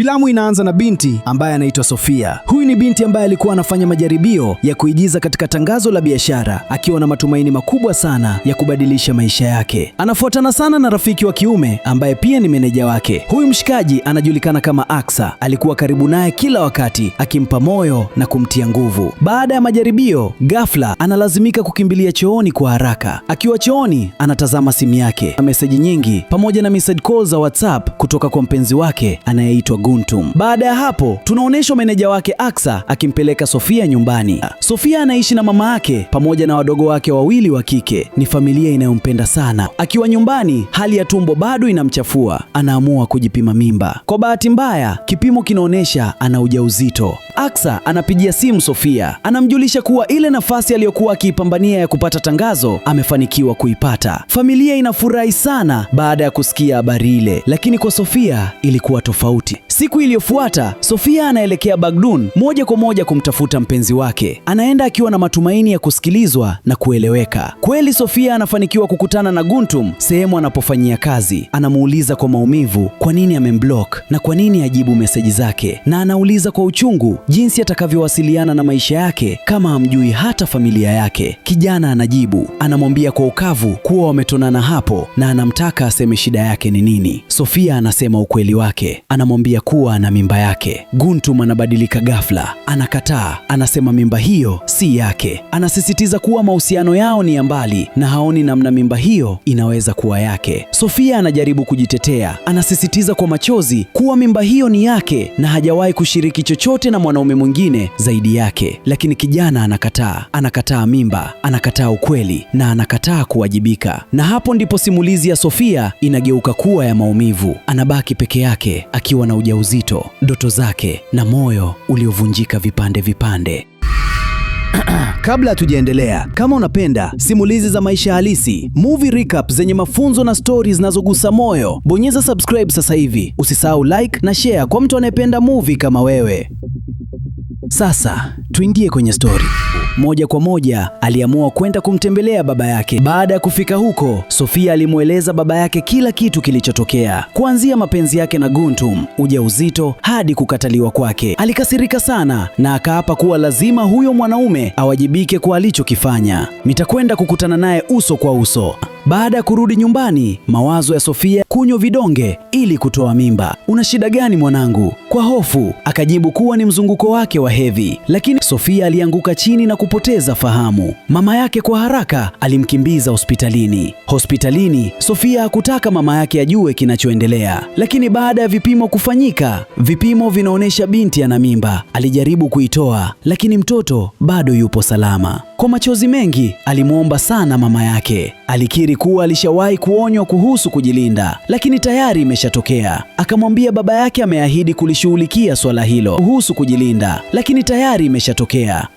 Filamu inaanza na binti ambaye anaitwa Sofia. Huyu ni binti ambaye alikuwa anafanya majaribio ya kuigiza katika tangazo la biashara, akiwa na matumaini makubwa sana ya kubadilisha maisha yake. Anafuatana sana na rafiki wa kiume ambaye pia ni meneja wake. Huyu mshikaji anajulikana kama Aksa. Alikuwa karibu naye kila wakati, akimpa moyo na kumtia nguvu. Baada ya majaribio, ghafla analazimika kukimbilia chooni kwa haraka. Akiwa chooni, anatazama simu yake na meseji nyingi pamoja na missed calls za WhatsApp kutoka kwa mpenzi wake anayeitwa Guntum. Baada ya hapo, tunaonyeshwa meneja wake Aksa akimpeleka Sofia nyumbani. Sofia anaishi na mama yake pamoja na wadogo wake wawili wa kike. Ni familia inayompenda sana. Akiwa nyumbani, hali ya tumbo bado inamchafua. Anaamua kujipima mimba. Kwa bahati mbaya, kipimo kinaonyesha ana ujauzito. Aksa anapigia simu Sofia, anamjulisha kuwa ile nafasi aliyokuwa akiipambania ya kupata tangazo amefanikiwa kuipata. Familia inafurahi sana baada ya kusikia habari ile, lakini kwa Sofia ilikuwa tofauti. Siku iliyofuata, Sofia anaelekea Baghdad moja kwa moja kumtafuta mpenzi wake. Anaenda akiwa na matumaini ya kusikilizwa na kueleweka. Kweli Sofia anafanikiwa kukutana na Guntum sehemu anapofanyia kazi. Anamuuliza kwa maumivu kwa nini amemblock na kwa nini ajibu meseji zake, na anauliza kwa uchungu jinsi atakavyowasiliana na maisha yake kama hamjui hata familia yake. Kijana anajibu, anamwambia kwa ukavu kuwa wametonana hapo na anamtaka aseme shida yake ni nini. Sofia anasema ukweli wake, anamwambia kuwa ana mimba yake. Guntum anabadilika ghafla, anakataa, anasema mimba hiyo si yake. Anasisitiza kuwa mahusiano yao ni ya mbali na haoni namna mimba hiyo inaweza kuwa yake. Sofia anajaribu kujitetea, anasisitiza kwa machozi kuwa mimba hiyo ni yake na hajawahi kushiriki chochote na mwanaume mwingine zaidi yake. Lakini kijana anakataa mimba, anakataa ukweli na anakataa kuwajibika. Na hapo ndipo simulizi ya Sofia inageuka kuwa ya maumivu. Anabaki peke yake akiwa na ujauzito, ndoto zake na moyo uliovunjika vipande vipande. Kabla hatujaendelea, kama unapenda simulizi za maisha halisi, movie recap zenye mafunzo na stories zinazogusa moyo, bonyeza subscribe sasa hivi. Usisahau like na share kwa mtu anayependa movie kama wewe. Sasa tuingie kwenye story. Moja kwa moja aliamua kwenda kumtembelea baba yake. Baada ya kufika huko, Sofia alimweleza baba yake kila kitu kilichotokea, kuanzia mapenzi yake na Guntum, ujauzito hadi kukataliwa kwake. Alikasirika sana na akaapa kuwa lazima huyo mwanaume awajibike kwa alichokifanya. Nitakwenda kukutana naye uso kwa uso. Baada ya kurudi nyumbani, mawazo ya Sofia kunywa vidonge ili kutoa mimba. Una shida gani mwanangu? Kwa hofu akajibu kuwa ni mzunguko wake wa hedhi, lakini Sofia alianguka chini na kupoteza fahamu. Mama yake kwa haraka alimkimbiza hospitalini. Sofia hakutaka mama yake ajue kinachoendelea, lakini baada ya vipimo kufanyika, vipimo vinaonyesha binti ana mimba. Alijaribu kuitoa, lakini mtoto bado yupo salama. Kwa machozi mengi alimwomba sana mama yake. Alikiri kuwa alishawahi kuonywa kuhusu kujilinda, lakini tayari imeshatokea. Akamwambia baba yake ameahidi kulishughulikia swala hilo kuhusu kujilinda, lakini tayari imeshatokea.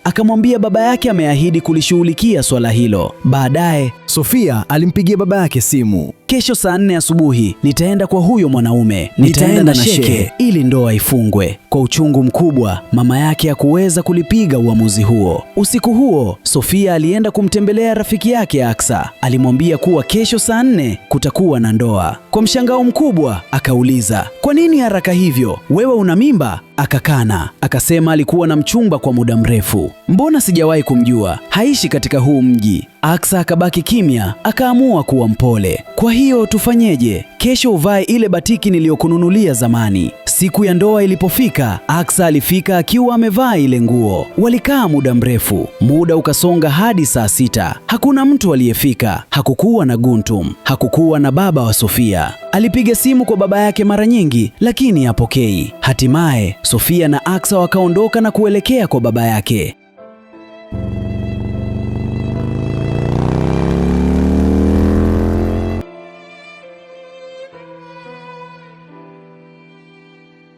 Baadaye Sofia alimpigia baba yake simu. Kesho saa 4 asubuhi nitaenda kwa huyo mwanaume, nitaenda na sheke ili ndoa ifungwe. Kwa uchungu mkubwa, mama yake hakuweza kulipiga uamuzi huo. Usiku huo Sofia alienda kumtembelea rafiki yake Aksa. Alimwambia kuwa kesho saa 4 kutakuwa na ndoa. Kwa mshangao mkubwa akauliza, kwa nini haraka hivyo? Wewe una mimba? Akakana, akasema alikuwa na mchumba kwa muda mrefu. Mbona sijawahi kumjua? Haishi katika huu mji. Aksa akabaki kimya, akaamua kuwa mpole. Kwa hiyo tufanyeje? Kesho uvae ile batiki niliyokununulia zamani. Siku ya ndoa ilipofika, Aksa alifika akiwa amevaa ile nguo. Walikaa muda mrefu. Muda ukasonga hadi saa 6. Hakuna mtu aliyefika. Hakukuwa na Guntum, hakukuwa na baba wa Sofia. Alipiga simu kwa baba yake mara nyingi, lakini hapokei. Hatimaye Sofia na Aksa wakaondoka na kuelekea kwa baba yake.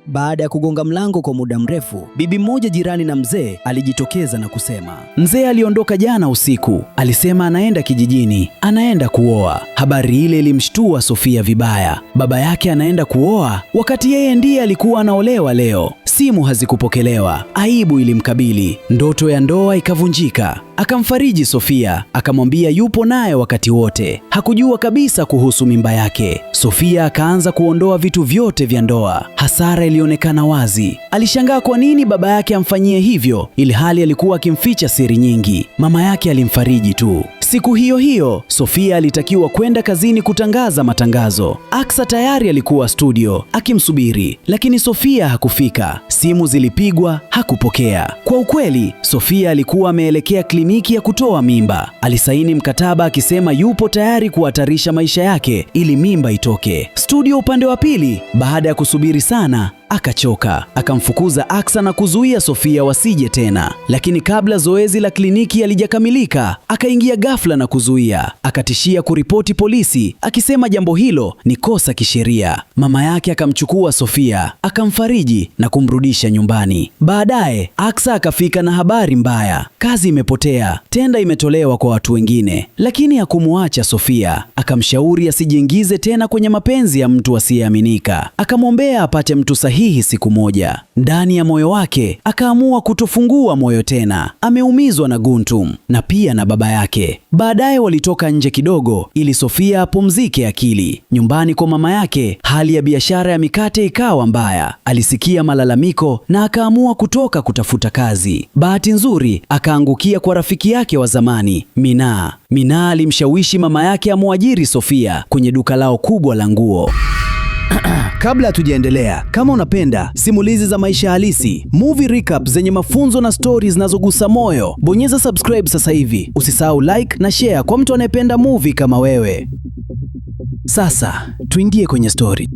Baada ya kugonga mlango kwa muda mrefu, bibi mmoja jirani na mzee alijitokeza na kusema, mzee aliondoka jana usiku, alisema anaenda kijijini, anaenda kuoa. Habari ile ilimshtua Sofia vibaya. Baba yake anaenda kuoa wakati yeye ndiye alikuwa anaolewa leo. simu hazikupokelewa, aibu ilimkabili, ndoto ya ndoa ikavunjika. Akamfariji Sofia, akamwambia yupo naye wakati wote. Hakujua kabisa kuhusu mimba yake. Sofia akaanza kuondoa vitu vyote vya ndoa. Hasara ilionekana wazi. Alishangaa kwa nini baba yake amfanyie hivyo, ili hali alikuwa akimficha siri nyingi. Mama yake alimfariji tu. Siku hiyo hiyo, Sofia alitakiwa kwenda kazini kutangaza matangazo. Aksa tayari alikuwa studio akimsubiri, lakini Sofia hakufika. Simu zilipigwa, hakupokea. Kwa ukweli, Sofia alikuwa ameelekea kliniki ya kutoa mimba. Alisaini mkataba akisema yupo tayari kuhatarisha maisha yake ili mimba itoke. Studio upande wa pili, baada ya kusubiri sana, akachoka. Akamfukuza Aksa na kuzuia Sofia wasije tena. Lakini kabla zoezi la kliniki halijakamilika, akaingia ghafla na kuzuia. Akatishia kuripoti polisi, akisema jambo hilo ni kosa kisheria. Mama yake akamchukua Sofia, akamfariji na kumrudisha nyumbani. Baadaye, Aksa akafika na habari mbaya. Kazi imepotea, tenda imetolewa kwa watu wengine. Lakini hakumuacha Sofia. Akamshauri asijiingize tena kwenye mapenzi ya mtu asiyeaminika. Akamwombea apate mtu sahihi siku moja. Ndani ya moyo wake akaamua kutofungua moyo tena. Ameumizwa na Guntum na pia na baba yake. Baadaye walitoka nje kidogo ili Sofia apumzike akili. Nyumbani kwa mama yake, hali ya biashara ya mikate ikawa mbaya. Alisikia malalamiko na akaamua kutoka kutafuta kazi. Bahati nzuri akaangukia kwa rafiki yake wa zamani, Minaa. Minaa alimshawishi mama yake amwajiri Sofia kwenye duka lao kubwa la nguo. Kabla hatujaendelea, kama unapenda simulizi za maisha halisi, movie recap zenye mafunzo na stories zinazogusa moyo, bonyeza subscribe sasa hivi. Usisahau like na share kwa mtu anayependa movie kama wewe. Sasa tuingie kwenye story.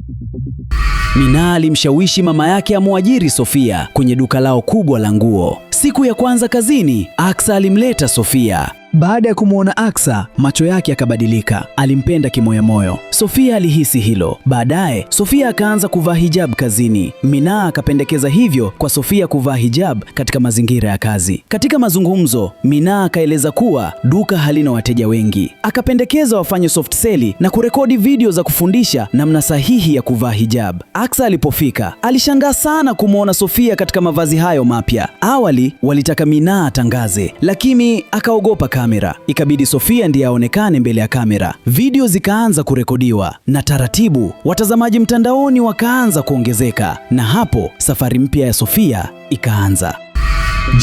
Minaa alimshawishi mama yake amwajiri Sofia kwenye duka lao kubwa la nguo. Siku ya kwanza kazini, Aksa alimleta Sofia. Baada ya kumwona Aksa, macho yake yakabadilika. Alimpenda kimoyomoyo. Sofia alihisi hilo. Baadaye, Sofia akaanza kuvaa hijab kazini. Minaa akapendekeza hivyo kwa Sofia kuvaa hijab katika mazingira ya kazi. Katika mazungumzo, Minaa akaeleza kuwa duka halina wateja wengi. Akapendekeza wafanye soft sell na kurekodi video za kufundisha namna sahihi ya kuvaa hijab. Aksa alipofika, alishangaa sana kumwona Sofia katika mavazi hayo mapya. Awali, walitaka Minaa atangaze, lakini akaogopa kamera. Ikabidi Sofia ndiye aonekane mbele ya kamera. Video zikaanza kurekodiwa na taratibu watazamaji mtandaoni wakaanza kuongezeka, na hapo safari mpya ya Sofia ikaanza.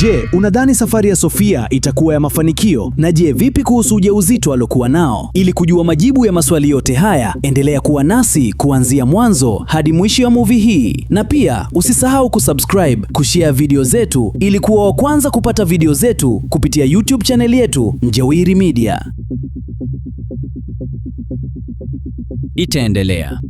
Je, unadhani safari ya Sofia itakuwa ya mafanikio? Na je, vipi kuhusu ujauzito alokuwa nao? Ili kujua majibu ya maswali yote haya, endelea kuwa nasi kuanzia mwanzo hadi mwisho wa movie hii. Na pia usisahau kusubscribe, kushare video zetu ili kuwa wa kwanza kupata video zetu kupitia YouTube channel yetu Mjawiri Media. Itaendelea.